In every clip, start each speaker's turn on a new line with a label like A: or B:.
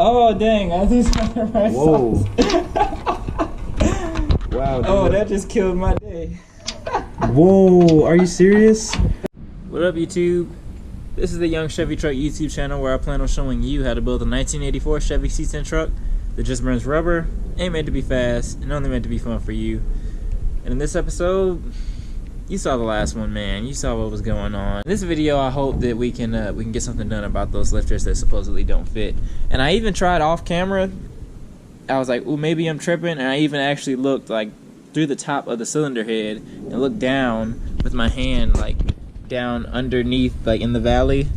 A: Oh dang! I think it's the right
B: Whoa.
A: sauce.
B: Wow. Dude.
A: Oh, that just killed my day.
B: Whoa, are you serious?
A: What up, YouTube? This is the Young Chevy Truck YouTube channel where I plan on showing you how to build a 1984 Chevy C10 truck that just burns rubber, ain't meant to be fast, and only meant to be fun for you. And in this episode, you saw the last one, man. You saw what was going on. In this video, I hope that we can get something done about those lifters that supposedly don't fit. And I even tried off camera. I was like, ooh, maybe I'm tripping. And I even actually looked like through the top of the cylinder head and looked down with my hand like down underneath, like in the valley.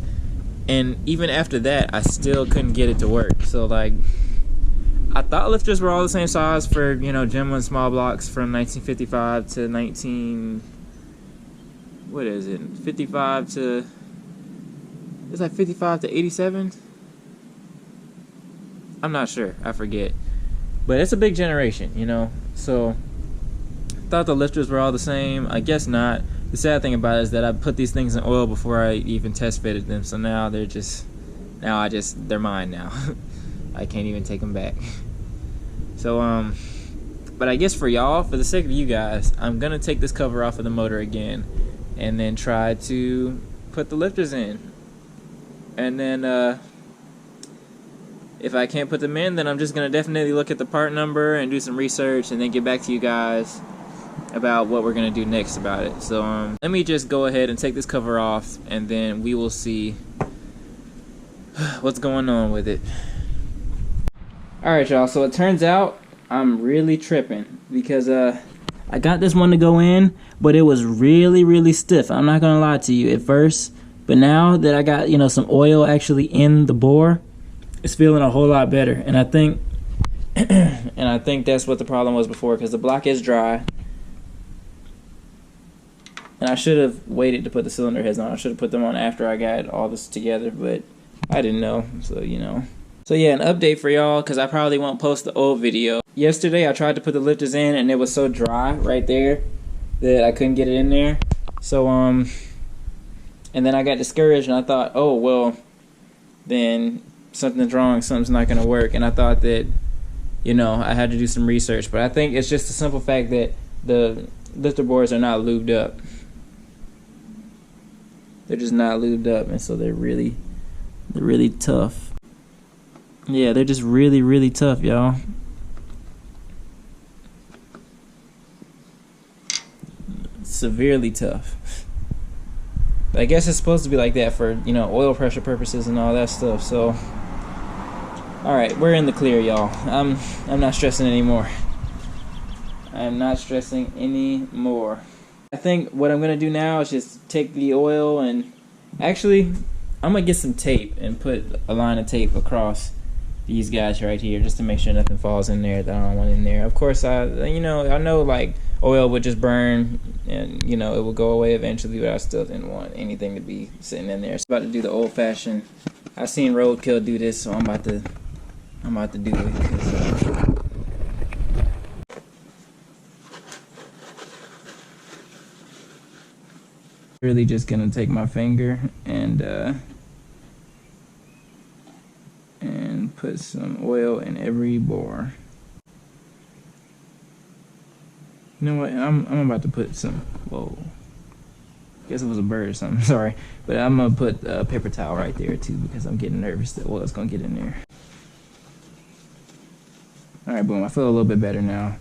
A: And even after that, I still couldn't get it to work. So like, I thought lifters were all the same size for, you know, Gen 1 small blocks from 1955 to what is it? 55 to, it's like 55 to 87? I'm not sure, I forget. But it's a big generation, you know? So, thought the lifters were all the same. I guess not. The sad thing about it is that I put these things in oil before I even test fitted them. So now they're they're mine now. I can't even take them back. So, but I guess for y'all, for the sake of you guys, I'm gonna take this cover off of the motor again and then try to put the lifters in. And then if I can't put them in, then I'm just gonna definitely look at the part number and do some research and then get back to you guys about what we're gonna do next about it. So let me just go ahead and take this cover off and then we will see what's going on with it. Alright y'all, so it turns out I'm really tripping because I got this one to go in, but it was really stiff. I'm not gonna lie to you at first, but now that I got, you know, some oil actually in the bore, it's feeling a whole lot better. And I think that's what the problem was before, because the block is dry. And I should have waited to put the cylinder heads on. I should have put them on after I got all this together, but I didn't know, so you know. So yeah, an update for y'all, because I probably won't post the old video. Yesterday I tried to put the lifters in and it was so dry right there that I couldn't get it in there. So and then I got discouraged and I thought, oh well, then something's wrong, something's not gonna work. And I thought that, you know, I had to do some research. But I think it's just the simple fact that the lifter boards are not lubed up. They're just not lubed up, and so they're really tough. Yeah, they're just really tough, y'all. Severely tough. But I guess it's supposed to be like that for, you know, oil pressure purposes and all that stuff. So, all right, we're in the clear, y'all. I'm not stressing anymore. I'm not stressing anymore. I think what I'm gonna do now is just take the oil and actually I'm gonna get some tape and put a line of tape across these guys right here just to make sure nothing falls in there that I don't want in there. Of course, I know like oil would just burn and, you know, it will go away eventually, but I still didn't want anything to be sitting in there. So I'm about to do the old-fashioned. I've seen Roadkill do this, so I'm about to do it. Really just gonna take my finger and put some oil in every bore. You know what? I'm about to put some. Whoa. Guess it was a bird or something. Sorry, but I'm gonna put a paper towel right there too because I'm getting nervous that oil's gonna get in there. All right, boom. I feel a little bit better now.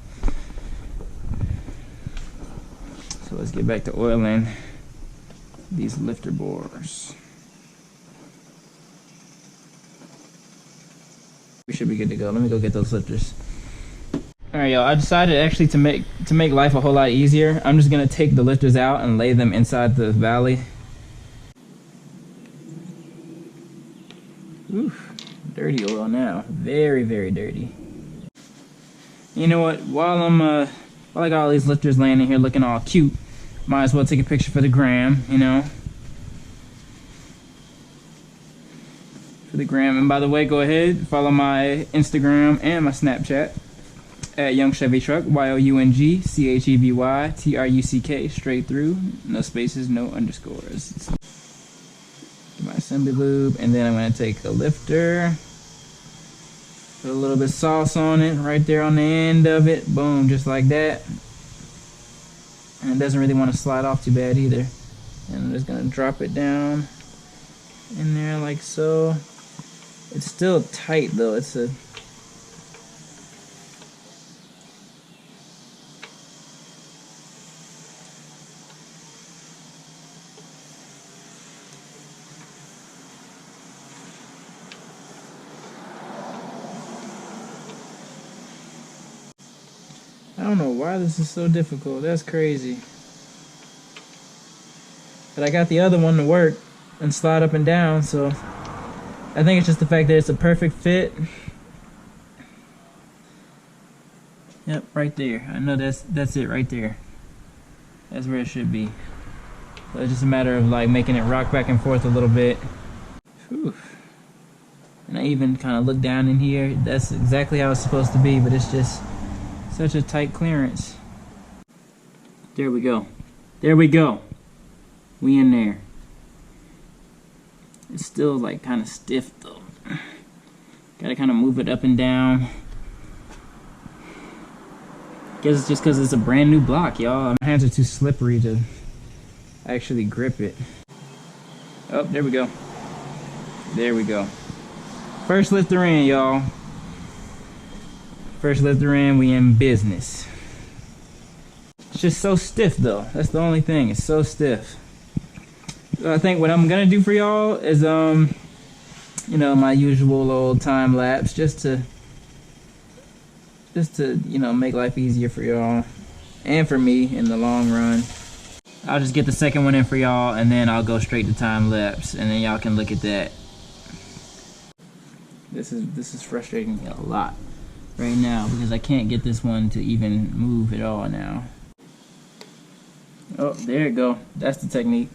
A: So let's get back to oiling these lifter bores. We should be good to go. Let me go get those lifters. Alright y'all, I decided actually to make life a whole lot easier. I'm just gonna take the lifters out and lay them inside the valley. Oof, dirty oil now. Very dirty. You know what, while I got all these lifters laying in here looking all cute, might as well take a picture for the gram, you know. For the gram. And by the way, go ahead, follow my Instagram and my Snapchat at Young Chevy Truck, YOUNGCHEVY straight through, no spaces, no underscores. Get my assembly lube, and then I'm going to take a lifter Put a little bit of sauce on it right there on the end of it. Boom, just like that. And it doesn't really want to slide off too bad either. And I'm just gonna drop it down in there like so. It's still tight though. It's a I don't know why this is so difficult. That's crazy. But I got the other one to work and slide up and down, so I think it's just the fact that it's a perfect fit. Yep, right there. I know that's it right there. That's where it should be. So it's just a matter of like making it rock back and forth a little bit. Whew. And I even kind of look down in here. That's exactly how it's supposed to be, but it's just such a tight clearance. There we go. There we go. We in there. It's still like kind of stiff though. Gotta kind of move it up and down. Guess it's just because it's a brand new block, y'all. My hands are too slippery to actually grip it. Oh, there we go. There we go. First lifter in, y'all. First lifter in, we in business. It's just so stiff though. That's the only thing. It's so stiff. So I think what I'm gonna do for y'all is you know, my usual old time lapse just to you know, make life easier for y'all and for me in the long run. I'll just get the second one in for y'all and then I'll go straight to time lapse and then y'all can look at that. This is frustrating me a lot right now because I can't get this one to even move at all now. Oh, there you go. That's the technique.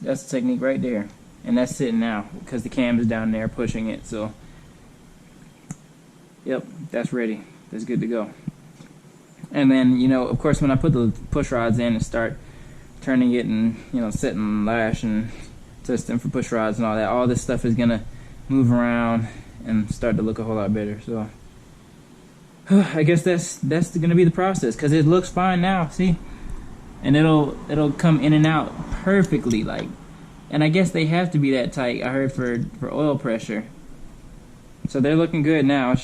A: That's the technique right there. And that's sitting now because the cam is down there pushing it. So, yep, that's ready. That's good to go. And then, you know, of course, when I put the push rods in and start turning it and, you know, setting lash and testing for push rods and all this stuff is going to move around and start to look a whole lot better. So I guess that's gonna be the process because it looks fine now, see, and it'll come in and out perfectly, like, and I guess they have to be that tight, I heard, for oil pressure. So they're looking good now. It's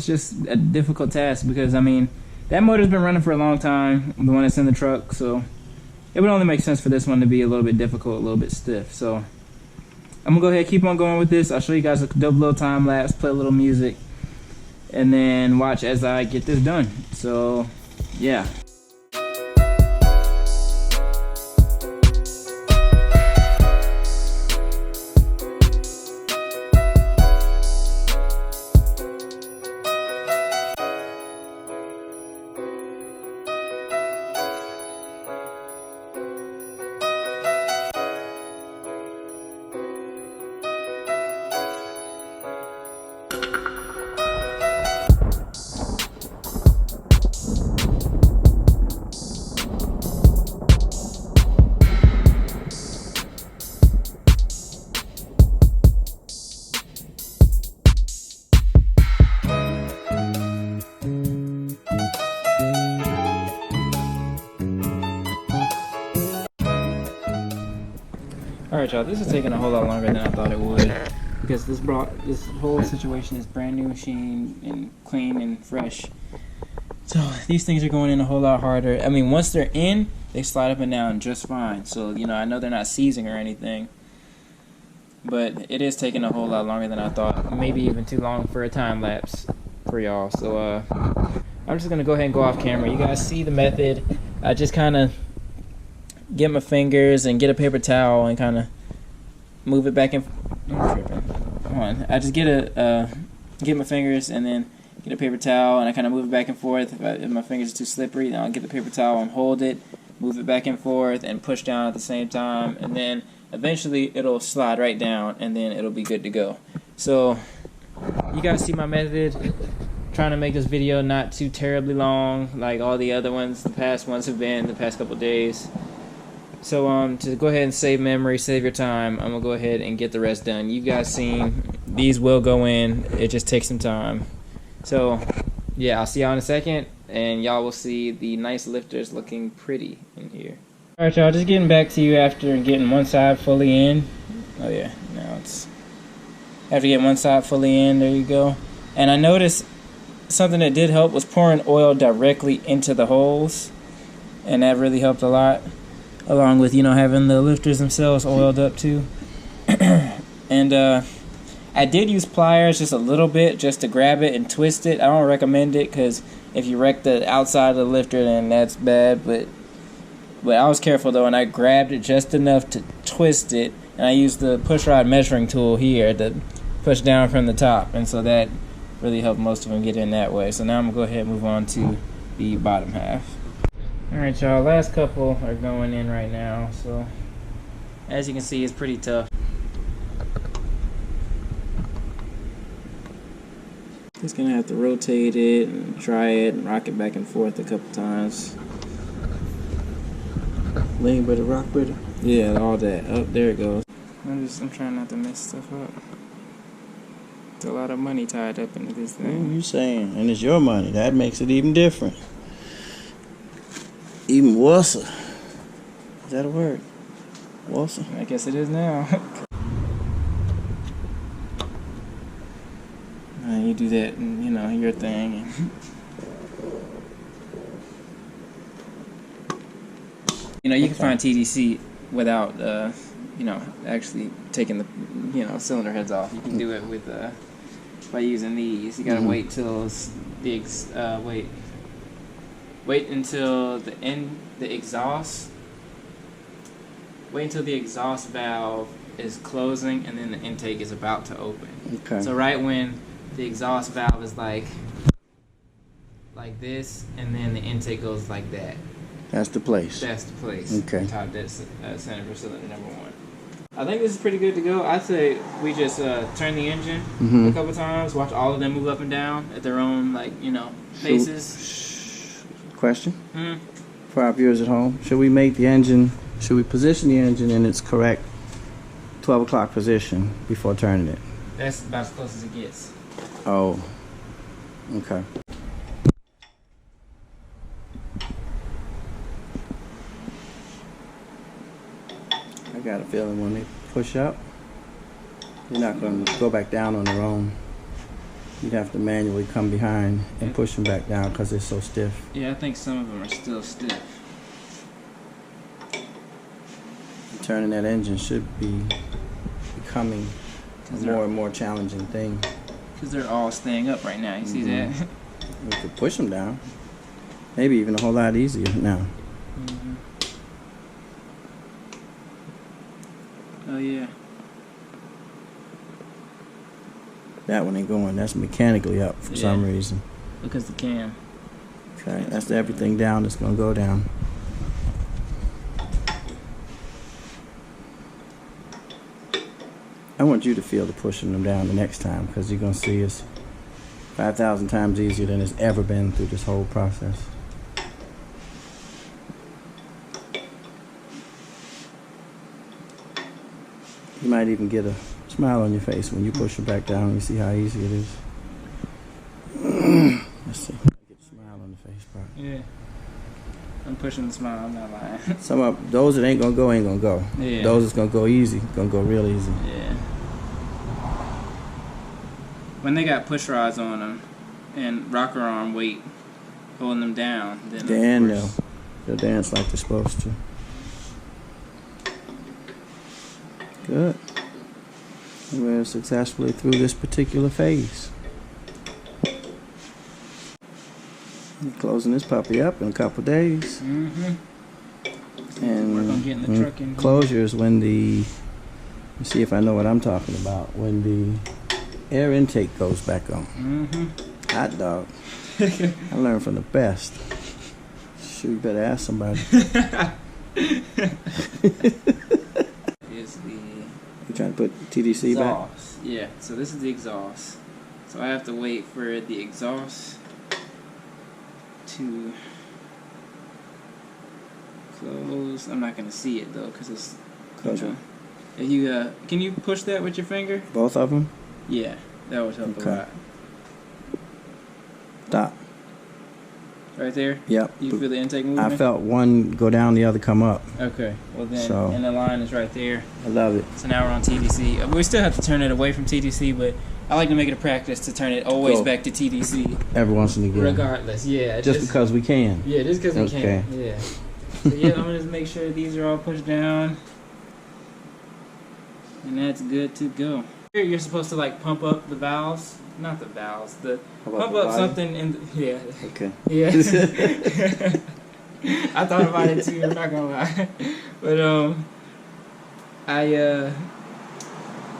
A: just a difficult task because I mean that motor's been running for a long time, the one that's in the truck, so it would only make sense for this one to be a little bit difficult, a little bit stiff. So I'm gonna go ahead and keep on going with this. I'll show you guys a dope little time lapse, play a little music, and then watch as I get this done. So, yeah. Alright y'all, this is taking a whole lot longer than I thought it would because this whole situation is brand new machine and clean and fresh. So these things are going in a whole lot harder. I mean, once they're in, they slide up and down just fine. So, you know, I know they're not seizing or anything, but it is taking a whole lot longer than I thought. Maybe even too long for a time lapse for y'all. So I'm just gonna go ahead and go off camera. You guys see the method. I just kind of get my fingers and get a paper towel and kind of move it back and I just get my fingers and then get a paper towel and I kind of move it back and forth. If my fingers are too slippery, then I'll get the paper towel and hold it, move it back and forth and push down at the same time, and then eventually it'll slide right down and then it'll be good to go. So you guys see my method. Trying to make this video not too terribly long like all the other ones, the past ones have been, the past couple days. So to go ahead and save memory, save your time, I'm gonna go ahead and get the rest done. You guys seen these will go in. It just takes some time. So yeah, I'll see y'all in a second, and y'all will see the nice lifters looking pretty in here. Alright y'all, just getting back to you after getting one side fully in. Oh yeah, now it's after getting one side fully in, there you go. And I noticed something that did help was pouring oil directly into the holes, and that really helped a lot, along with, you know, having the lifters themselves oiled up too. And I did use pliers just a little bit just to grab it and twist it. I don't recommend it because if you wreck the outside of the lifter, then that's bad, but I was careful though, and I grabbed it just enough to twist it, and I used the pushrod measuring tool here to push down from the top, and so that really helped most of them get in that way. So now I'm gonna go ahead and move on to the bottom half. Alright y'all, last couple are going in right now, so as you can see, it's pretty tough. Just gonna have to rotate it and try it and rock it back and forth a couple times.
B: Lean with it, rock with it.
A: Yeah, all that. Oh, there it goes. I'm trying not to mess stuff up. There's a lot of money tied up into this thing.
B: You saying, and it's your money. That makes it even different. Even worse. Is that a word? Worse?
A: I guess it is now. You do that, and you know, your thing. You know, you can find TDC without, you know, actually taking the, you know, cylinder heads off. You can do it with, by using these. You gotta wait till wait until the exhaust. Wait until the exhaust valve is closing, and then the intake is about to open.
B: Okay.
A: So right when the exhaust valve is like this, and then the intake goes like that.
B: That's the place.
A: That's the place.
B: Okay.
A: Top dead center for cylinder number 1. I think this is pretty good to go. I'd say we just turn the engine a couple times, watch all of them move up and down at their own, like, you know, paces.
B: Question for our viewers at home: should we position the engine in its correct 12 o'clock position before turning it?
A: That's about as close as it gets.
B: Oh, okay. I got a feeling when they push up, they're not going to go back down on their own. You'd have to manually come behind and push them back down because they're so stiff.
A: Yeah, I think some of them are still stiff.
B: Turning that engine should be becoming a more and more challenging thing.
A: Because they're all staying up right now. You see that?
B: We could push them down. Maybe even a whole lot easier now.
A: Oh, yeah.
B: That one ain't going. That's mechanically up for some reason.
A: Because the cam.
B: Okay, that's everything down that's going to go down. I want you to feel the pushing them down the next time, because you're going to see it's 5,000 times easier than it's ever been through this whole process. You might even get a smile on your face when you push it back down and you see how easy it is. Let's see. Get a smile on the face part.
A: Yeah. I'm pushing the smile, I'm not lying.
B: Some of those that ain't gonna go ain't gonna go.
A: Yeah.
B: Those that's gonna go easy, gonna go real easy.
A: Yeah. When they got push rods on them and rocker arm weight holding them down, then
B: they'll dance like they're supposed to. Good. We're successfully through this particular phase. Closing this puppy up in a couple days. And
A: we're gonna get in the truck in
B: closure is when let's see if I know what I'm talking about. When the air intake goes back on. Hot dog. I learned from the best. Shoot, you better ask somebody. You trying to put TDC
A: exhaust.
B: back?
A: Yeah, so this is the exhaust. So I have to wait for the exhaust to close. I'm not going to see it though because it's
B: close.
A: If you can you push that with your finger?
B: Both of them?
A: Yeah, that would help a lot.
B: Stop.
A: Right there?
B: Yep.
A: You feel the intake moving?
B: I felt one go down, the other come up.
A: Okay. Well then, and the line is right there.
B: I love it.
A: So now we're on TDC. We still have to turn it away from TDC, but I like to make it a practice to turn it always back to TDC.
B: Every once in a while.
A: Regardless, yeah.
B: Just because we can.
A: Yeah, just because we can. Yeah. So yeah, I'm gonna just make sure these are all pushed down, and that's good to go. Here you're supposed to like pump up the valves, not the valves, pump up something in. Yeah. Okay. Yeah. I thought about it too. I'm not gonna lie, but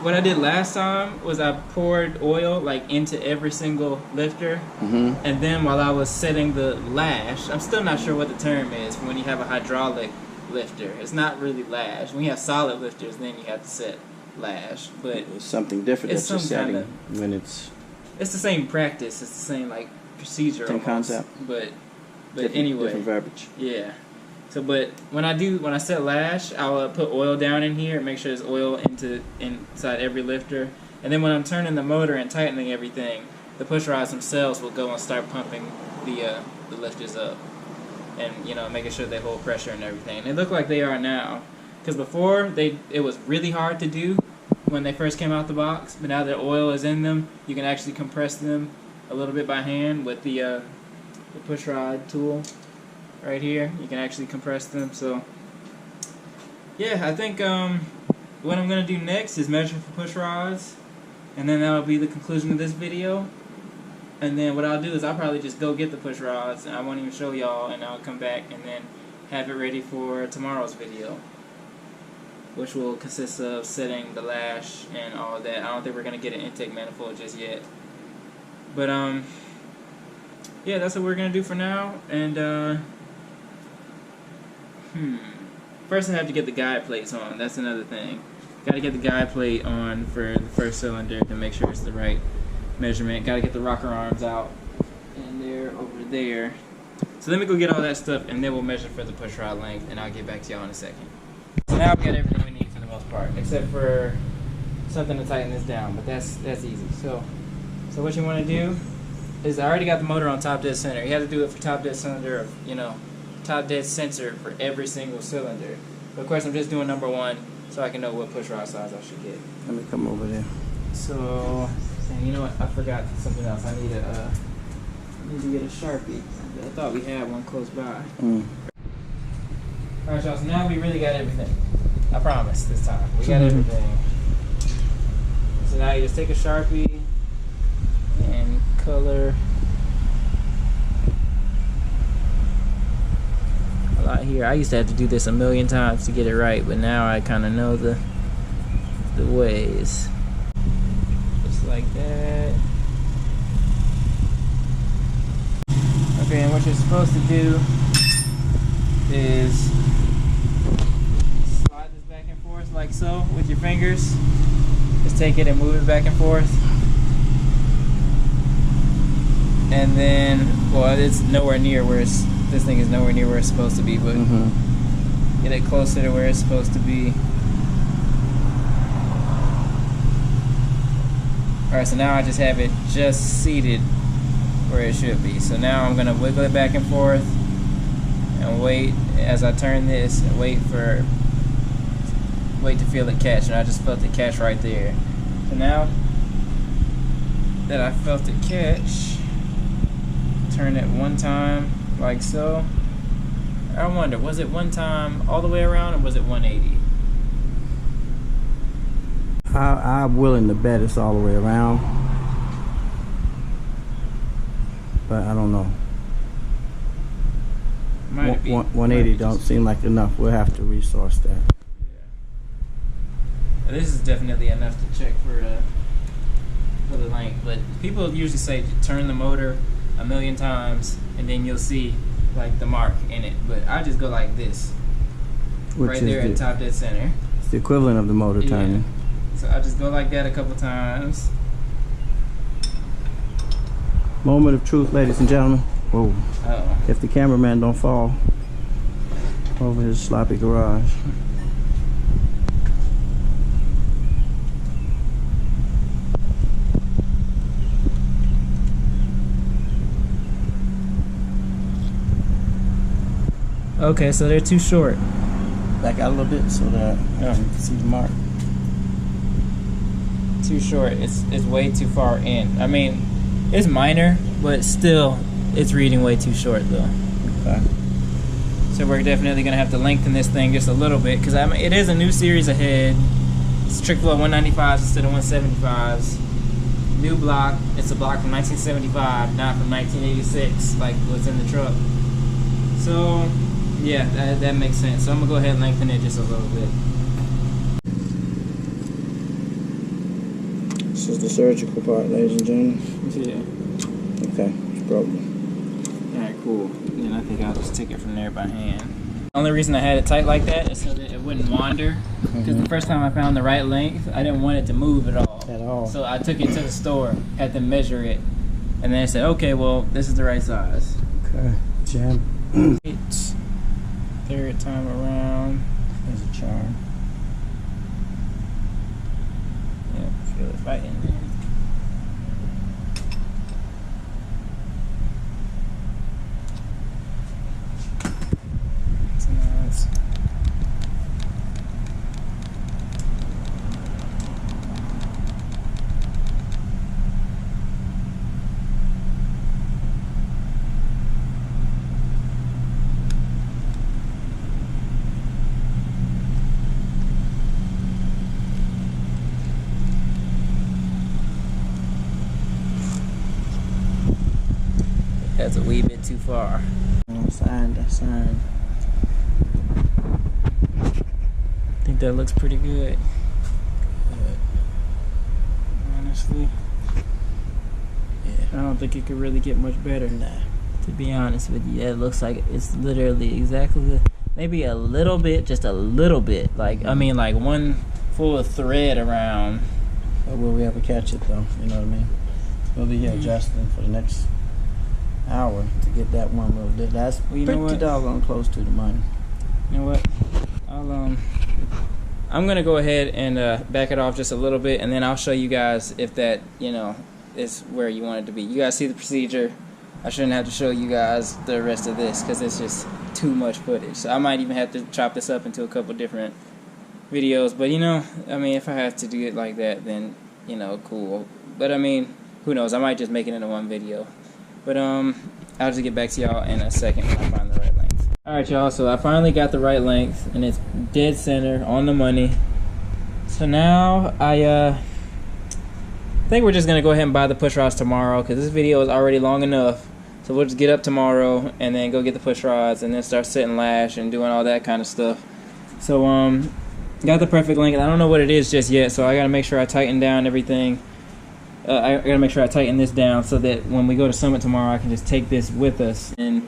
A: what I did last time was I poured oil like into every single lifter, and then while I was setting the lash, I'm still not sure what the term is for when you have a hydraulic lifter. It's not really lash. When you have solid lifters, then you have to set lash, but
B: it's something different. It's some setting when it's
A: the same practice. It's the same like procedure,
B: same concept,
A: but
B: anyway, different verbiage.
A: Yeah. So, but when I set lash, I'll put oil down in here and make sure there's oil inside every lifter. And then when I'm turning the motor and tightening everything, the push rods themselves will go and start pumping the lifters up, and making sure they hold pressure and everything. And they look like they are now, because before it was really hard to do when they first came out the box. But now that oil is in them, you can actually compress them a little bit by hand with the push rod tool. Right here, you can actually compress them. So yeah, I think what I'm gonna do next is measure for push rods, and then that'll be the conclusion of this video. And then what I'll do is I'll probably just go get the push rods, and I won't even show y'all, and I'll come back and then have it ready for tomorrow's video, which will consist of setting the lash and all that. I don't think we're gonna get an intake manifold just yet, but yeah, that's what we're gonna do for now. And first I have to get the guide plates on. That's another thing. Gotta get the guide plate on for the first cylinder to make sure it's the right measurement. Gotta get the rocker arms out, and they're over there. So let me go get all that stuff, and then we'll measure for the push rod length, and I'll get back to y'all in a second. So now we got everything we need for the most part, except for something to tighten this down, but that's easy. So what you want to do is, I already got the motor on top dead center. You have to do it for top dead cylinder, top dead center for every single cylinder. But of course I'm just doing number one so I can know what push rod size I should get.
B: Let me come over there.
A: So, and you know what, I forgot something else. I need to get a Sharpie. I thought we had one close by. Alright y'all, so now we really got everything. I promise this time. We got everything. So now you just take a Sharpie and color a lot here. I used to have to do this a million times to get it right, but now I kind of know the ways. Just like that. Okay, and what you're supposed to do is slide this back and forth like so with your fingers. Just take it and move it back and forth. And then, well, it's nowhere near where this thing is nowhere near where it's supposed to be, but get it closer to where it's supposed to be. Alright, so now I just have it just seated where it should be. So now I'm going to wiggle it back and forth and wait as I turn this and wait to feel it catch. And I just felt it catch right there. So now that I felt it catch, turn it one time like so. I wonder, was it one time all the way around, or was it 180?
B: I'm willing to bet it's all the way around, but I don't know.
A: Might be
B: 180 don't seem like enough. We'll have to resource that.
A: Yeah. This is definitely enough to check for the length, but people usually say turn the motor a million times and then you'll see like the mark in it, but I just go like this, which right there at top dead center.
B: It's the equivalent of the motor turning.
A: So I just go like that a couple times.
B: Moment of truth, ladies and gentlemen. Whoa.
A: Uh-oh.
B: If the cameraman don't fall over his sloppy garage.
A: Okay, so they're too short.
B: Back out a little bit so that you can see the mark.
A: Too short. It's way too far in. I mean, it's minor, but still, it's reading way too short though.
B: Okay.
A: So we're definitely gonna have to lengthen this thing just a little bit because I mean, it is a new series ahead. It's trick flow 195s instead of 175s. New block. It's a block from 1975, not from 1986, like what's in the truck. So yeah, that makes sense. So I'm gonna go ahead and lengthen it just a little bit.
B: This is the surgical part, ladies and gentlemen.
A: Yeah.
B: Okay, it's broken.
A: Alright, cool. Then I think I'll just take it from there by hand. The only reason I had it tight like that is so that it wouldn't wander. Because the first time I found the right length, I didn't want it to move at all. So I took it to the store, had them measure it, and then I said, okay, well, this is the right size.
B: Okay, jam.
A: It's third time around.
B: There's a charm.
A: Yeah, feel it fighting, man. That's a wee bit too far.
B: I signed.
A: I think that looks pretty good. Honestly. Yeah. I don't think it could really get much better.
B: Nah.
A: To be honest with you, it looks like it's literally exactly maybe a little bit, just a little bit. Like, I mean, like one full thread around.
B: But will we ever catch it though? You know what I mean? We'll be here adjusting for the next hour to get that one little bit. That's pretty doggone close to the money.
A: You know what? I'm gonna go ahead and back it off just a little bit, and then I'll show you guys if that, you know, is where you want it to be. You guys see the procedure. I shouldn't have to show you guys the rest of this because it's just too much footage. So I might even have to chop this up into a couple different videos. But you know, I mean, if I have to do it like that, then you know, cool. But I mean, who knows? I might just make it into one video. But I'll just get back to y'all in a second when I find the right length. Alright y'all, so I finally got the right length and it's dead center, on the money. So now I think we're just gonna go ahead and buy the push rods tomorrow because this video is already long enough. So we'll just get up tomorrow and then go get the push rods and then start setting lash and doing all that kind of stuff. So got the perfect length. I don't know what it is just yet, so I gotta make sure I tighten down everything. I gotta make sure I tighten this down so that when we go to Summit tomorrow, I can just take this with us. And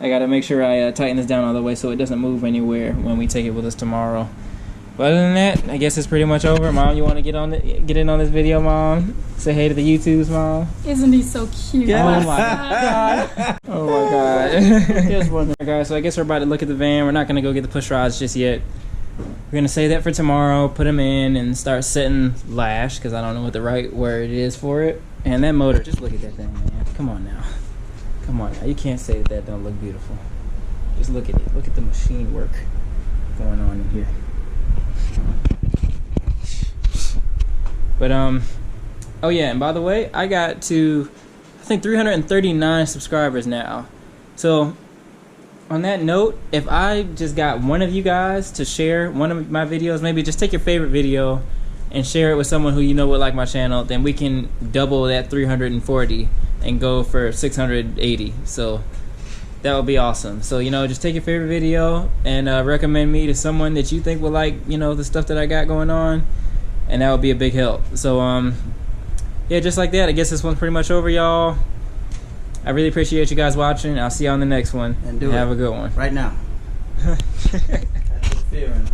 A: I gotta make sure I tighten this down all the way so it doesn't move anywhere when we take it with us tomorrow. But other than that, I guess it's pretty much over. Mom, you want to get in on this video, Mom? Say hey to the YouTubes, Mom.
C: Isn't he so cute?
A: Yeah. Oh my God. Oh my God. Here's one. Guys, so I guess we're about to look at the van. We're not gonna go get the push rods just yet. We're gonna save that for tomorrow, put them in, and start setting lash because I don't know what the right word is for it. And that motor, just look at that thing, man. Come on now. Come on now. You can't say that don't look beautiful. Just look at it. Look at the machine work going on in here. But oh yeah, and by the way, I got to I think 339 subscribers now. So on that note, if I just got one of you guys to share one of my videos, maybe just take your favorite video and share it with someone who you know would like my channel, then we can double that 340 and go for 680. So that would be awesome. So, you know, just take your favorite video and recommend me to someone that you think will like, you know, the stuff that I got going on, and that would be a big help. So yeah, just like that, I guess this one's pretty much over, y'all. I really appreciate you guys watching. I'll see you on the next one.
B: And
A: have a good one.
B: Right now. That's the feeling.